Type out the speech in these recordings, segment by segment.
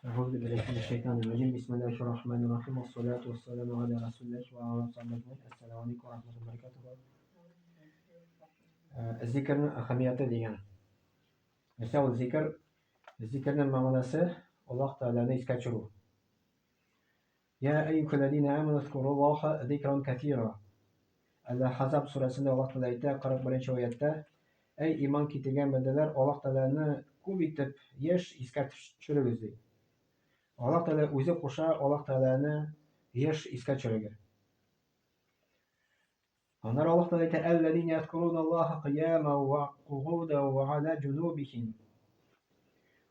أعوذ بالله من الشيطان الرجيم بسم الله الرحمن الرحيم والصلاة والسلام على رسول الله وعلى آله وصحبه أجمعين السلام عليكم ورحمة الله وبركاته. الذكر أهميته ديgan. Mesela zikirnin manası Allah Teala'nı iskatçuru. Ya eyyühellezine amenu zkurullaha zikran kathira. Al-Ahzab suresinde Allah Teala ayette 41. oyette ey iman keltirgan bandalar Allah Teala'ni ko'p etib esga tushirig'iz deydi. Allah Teala o'zi qo'sha Allah Teala'ni esga tushiradi. Onlar Allah Teala ayette ellezine yezkurunallaha qiyaman ve qu'udan ve ala junubihim.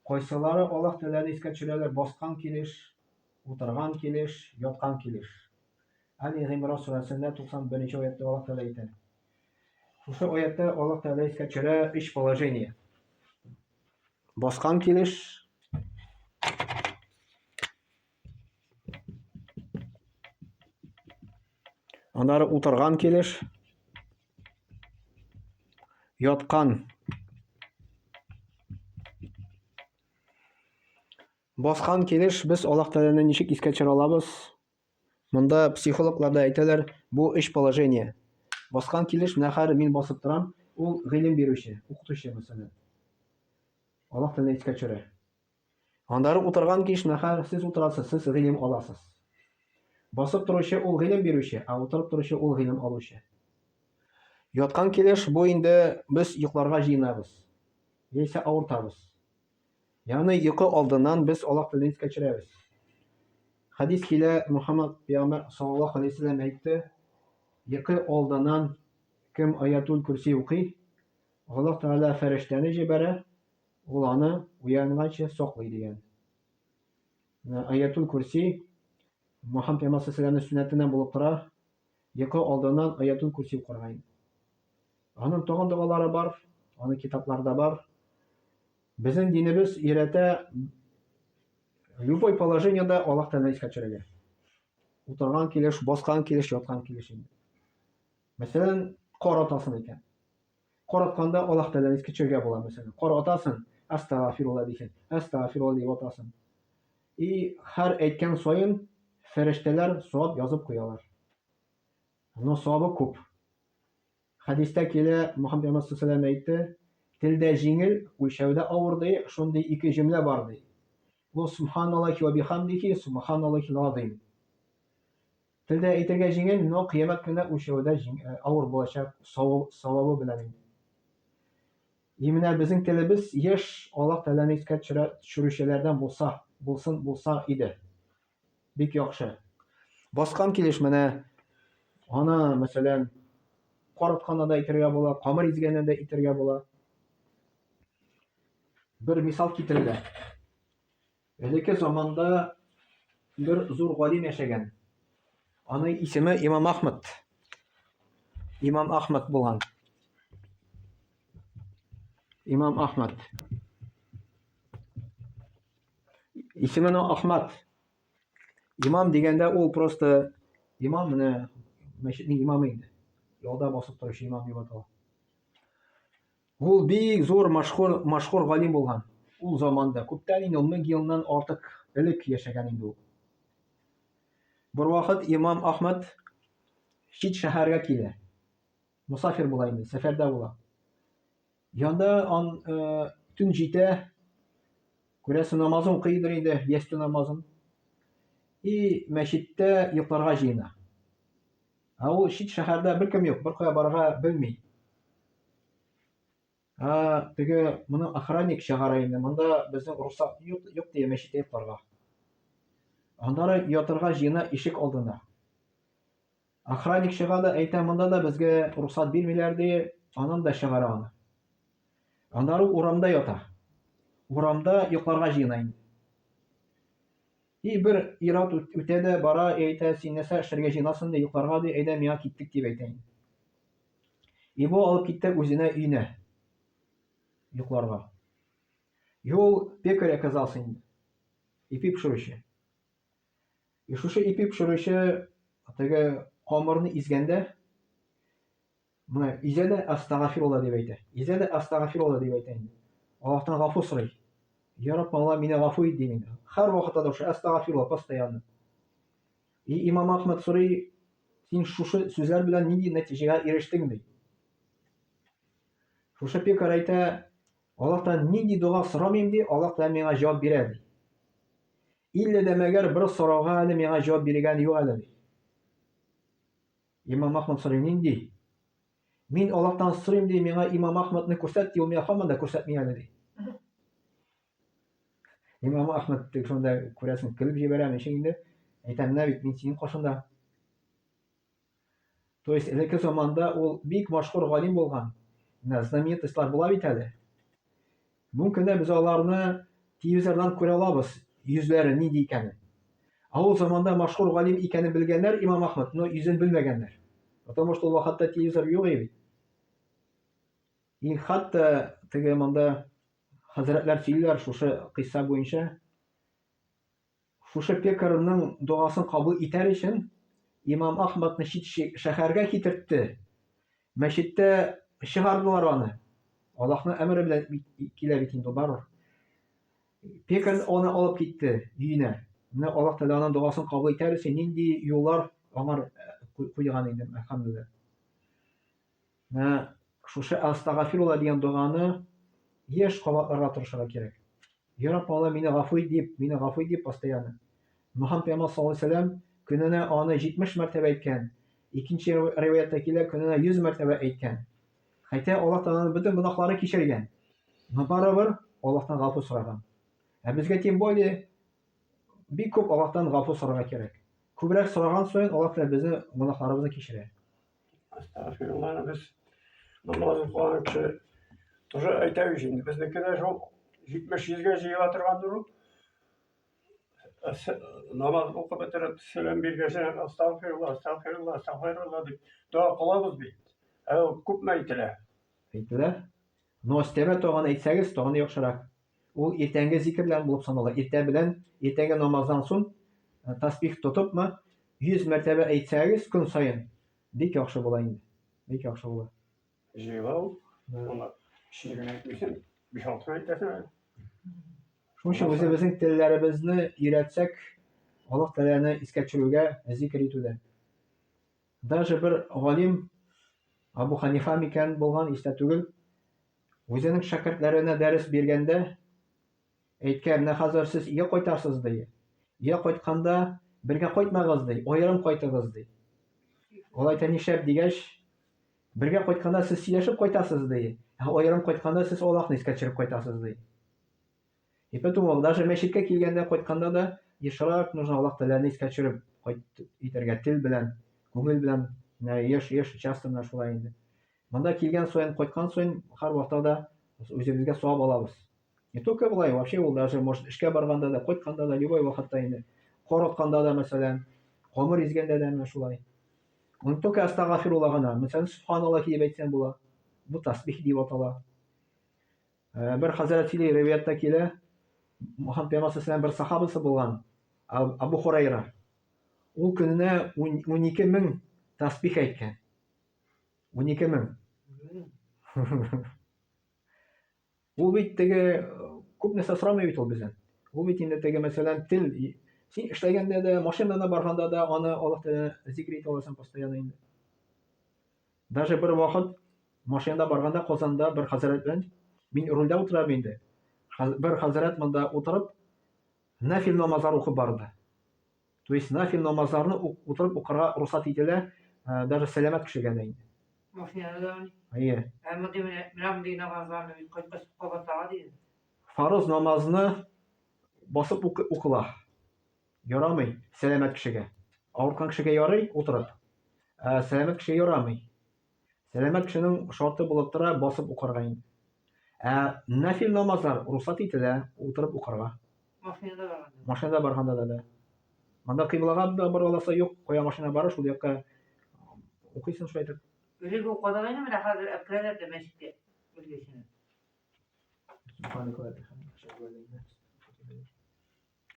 Qaysilari Allah Teala'ni esga tushiradilar bosgan kelish, o'tirgan kelish, yotgan kelish. Ali-Imron surasida 91. oyatda Allah Teala aytadi. O'sha oyatda Allah Teala esga tushiradi 3 положение. Bosgan kelish, anары o'tirgan kelish, yotgan. Bosgan kelish biz Allah Teala'ni nechik esga tushira olamiz? Bunda psixologlar da aytadilar, bu 3 положение. Bosgan kelish nahar men bosib turam, u ilm beruvchi, o'qituvchi masalan. Allah Teala esga tushiradi. Anları o'tirgan kelish nahar siz o'tirasiz, siz ilm olasiz. Bosib turuvchi u ilm beruvchi, a o'tirib turuvchi u ilm oluvchi. Yotgan kelish bu endi biz yuqlarga jiyinamiz. Yesa avurtamiz. Yani yuqu oldidan biz Allah Teala'ni esga tushiramiz. Hadis kile Muhammed Peygamber sallallahu aleyhi ve sellem aytdi, yuqu oldidan kim ayatul kursi o'qiy, Allah Teala farishtani jibara, ularni uyangancha saqlaydi degan. Ayatul kursi Muhammed Peygamber sallallahu aleyhi ve sellem'in sünnetinden bulup turar, yuqu oldidan ayatul kursi o'qirgan. Onun to'g'on duolari bor, onun kitaplarda bor. Bizning dinimiz irata любой положениеда Allah Teala esga tushiradi. O'tirgan kelish, bosgan kelish, yotgan kelish. Masalan, qor otasin ekan. Qor otganda Allah Teala esga tushirgan bo'ladi masalan. Qor otasin, astag'firullah deysan. Astag'firullah deb otasin. Har aytgan so'yin farishtalar savob yozib qo'yarlar. Uning savobi ko'p. Hadisda kela Muhammad sallallohu alayhi vasallam aytdi, tilda jengil, o'shavda og'irdi, shunday ikki jumla bor deydi. Bu subhanallohi va bihamdihi subhanallohil azim. Tilda aytilgan jengil, no qiyomat kunida o'shavda og'ir bo'lacak savobi bilan. Yemina bizning tilimiz yesh Alloh taolani esga tushiruvchilardan bo'lsa edi. Bek yaxshi. Bosgan kelish mana ana masalan qoratxonada aytirga bo'ladi, qamir izganida aytirga bo'ladi. Bir misol keltiriladi. Önceki zamanda bir zo'r g'olim yashagan. Onun ismi İmam Ahmad. İmam Ahmad bo'lgan. İmam Ahmad. İsmi Ahmad. İmam deganda u prosta imom mana masjidning imomi edi. Yo'lda bosib turuvchi imom deb ataladi. U bek zo'r mashhur g'olim bo'lgan. U zamonda ko'pdan endi 1000 yildan ortiq ilk yashagan edi u. Bir vaqt Imom Ahmad Shit shaharga keldi. Musafir bo'laydi, safarda bo'ladi. Yonda tun jita ko'rasi namozini o'qiydi edi, yasti namozini. Masjidda yuqlarga jiyna. U Shit shaharda bir kim yo'q, bir qo'ya borga bilmaydi. Tege buni охранник chaqiraydi. Bunda bizning ruxsat yo'q deya masjidga yuqlarga. Onlara yotirga jiyna eshik oldida. Охранник chaqirdi, aytdi, bunda da bizga ruxsat bermaylar deya, onam da chaqiradi. Onları uramda yota. Uramda yuqlarga jiyna. Bir irat o'tadi, bara aytdi, sen nasa ishlarga jiynasan deb yuqlarga deb aytdi, men ketdik deb aytdi. Bu olib ketdi o'zine uyine. Yuqlarga. Yo'l pekar оказался. Ipi pishiruvchi. Shusha ipi pishiruvchi atigi qomirni izganda buni izada astag'firullah deb aytdi. Izada astag'firullah deb aytdi. Allohdan g'afur so'raydi. Ya Rab, Алла, мине гафу ит дим инде. Һәр вакытта да шул астагфирулла постоянно. И Имам Ахмад сорый, син шушы сүзләр белән нинди нәтиҗәгә ирештең ди. Шушы пекар әйтә, Аллаһтан нинди дуга сорамыйм ди, Аллаһ та миңа җавап бирә ди. Илле дә мәгәр бер сорауга әле миңа җавап биргән юк әле ди. Имам Ахмад сорый, нинди? Мин Аллаһтан сорыйм ди, миңа Имам Ахмадны күрсәт ди, ул миңа һаман да күрсәтми әле ди. Имам Ахмад шунда күрәсең көлеп җибәрәме инде. Әйтәм, менә бит мин синең кашында. То есть элекке заманда ул бик машһур галим булган. Менә знаменитостлар була бит әле. Бүген көндә без аларны телевизордан күрә алабыз, йөзләре нинди икәнен. Ә ул заманда машһур галим икәнен белгәннәр Имам Ахмад, но йөзен белмәгәннәр. Потому что ул вакытта телевизор юк иде. И хатта теге монда хәзрәтләр сөйлиләр шушы кыйса буенча. Шушы пекарның дугасын кабул итәр өчен Имам Ахмадны шәһәргә китертте. Мәчеттә чыгардылар аны. Аллаһның әмере белән килә бит инде барыр. Пекар аны алып китте өенә. Менә Аллаһ Тәгалә аның дугасын кабул итәр өчен нинди юллар аңар куйган инде, әлхәмдүлилләх. Менә шушы астагфирулла дигән дуганы еш кабатларга тырышырга кирәк. Я Рабб, Алла, мине гафу ит дип постоянно. Мөхәммәд пәйгамбәр саллаллаһу алейһи ва сәллям көненә аны 70 мәртәбә әйткән. Икенче риваятта килә, көненә 100 мәртәбә әйткән. Хәтта Аллаһ Тәгаләнең бөтен гөнаһларын кичергән. Но барыбер Аллаһтан гафу сораган. Ә безгә тем более бик күп Аллаһтан гафу сорарга кирәк. Күбрәк сораган саен Аллаһ Тәгалә безнең гөнаһларыбызны кичерә. Астагфирулла, без намаз укыган кеше тоже әйтәбез инде. Безнекеләр шул 70-100-гә җыела торгандыр ул. Намаз укып бетереп, сәлам биргәч, астагфирулла дип дуа кылабыз бит. Ә ул күпме әйтелә? Әйтелә. Но өстәмә тагын әйтсәгез, тагын яхшырак. Ул иртәнге зикр белән булып санала. Иртәнге намаздан соң тасбих тотыпмы 100 мәртәбә әйтсәгез көн саен, бик яхшы була инде. Бик яхшы була. Җыела ул. Аны шигырь әйтмисең, 5-6 әйтәсең. Шуның өчен үзебезнең телләребезне өйрәтсәк, Аллаһ Тәгаләне искә төшерүгә, зикр итүдә. Даже бер галим Абу Ханифа микән булган истә түгел, үзенең шәкертләренә дәрес биргәндә әйткән, менә хәзер сез өйгә кайтарсыз ди. Өйгә кайтканда бергә кайтмагыз ди, аерым кайтыгыз ди. Ул әйтә, нишләп дигәч, бергә кайтканда сез сөйләшеп кайтасыз ди. Аерым кайтканда сез Аллаһны искә төшереп кайтасыз ди. И поэтому даже мәчеткә килгәндә кайтканда да ешрак нужно Аллаһ Тәгаләне искә төшереп итәргә тел белән, күңел белән, еш часто менә шулай инде. Монда килгән саен, кайткан саен һәр вакытта да үзебезгә савап алабыз. Не только булай, вообще ул даже может эшкә барганда да, кайтканда да, любой вакытта инде. Каратканда да, мәсәлән, камыр изгәндә дә менә шулай. Ул только астагфирулла гына, мәсәлән, субханаллаһи дип әйтсәң була. Бу тасбих дип атала. Бер хәзрәт риваятта килә, Мөхәммәд пәйгамбәр саллаллаһу бер сахабасы булган, Абу Хурайра. Ул көненә 12,000 тасбих әйткән. 12,000. Ул бит теге күп нәрсә сорамый бит ул бездән. Ул бит инде теге мәсәлән тел, син эшләгәндә дә, машинада барганда да аны Аллаһ Тәгалә зикр итә аласың постоянно инде. Даже бер вакыт машинада барганда Казанда бер хәзрәт белән мин рульдә утырам инде. Бер хәзрәт монда утырып нафил намазлар укып барды. То есть нафил намазларны утырып укырга рөхсәт ителә, даже сәламәт кешегә дә инде. Машинада Әйе. Әмма менә намазларны кайткан кабатлага диде. Фарыз намазны басып укыла. Ярамый сәламәт кешегә. Авыркан кешегә ярый утырып. Сәламәт кешегә ярамый. Сәламәт кешенең шарты булып тора басып укырга инде. Нафил намазлар рөхсәт ителә утырып укырга. Машинада барганда да. Монда кыйблага да бара аласы юк, кая машина барыр, шул якка укыйсың шулай итеп. Үрек укыдыгы менә хәзер әпкәләр дә мәчеткә белгәчне. Субханаллаһи ва бихамдихи.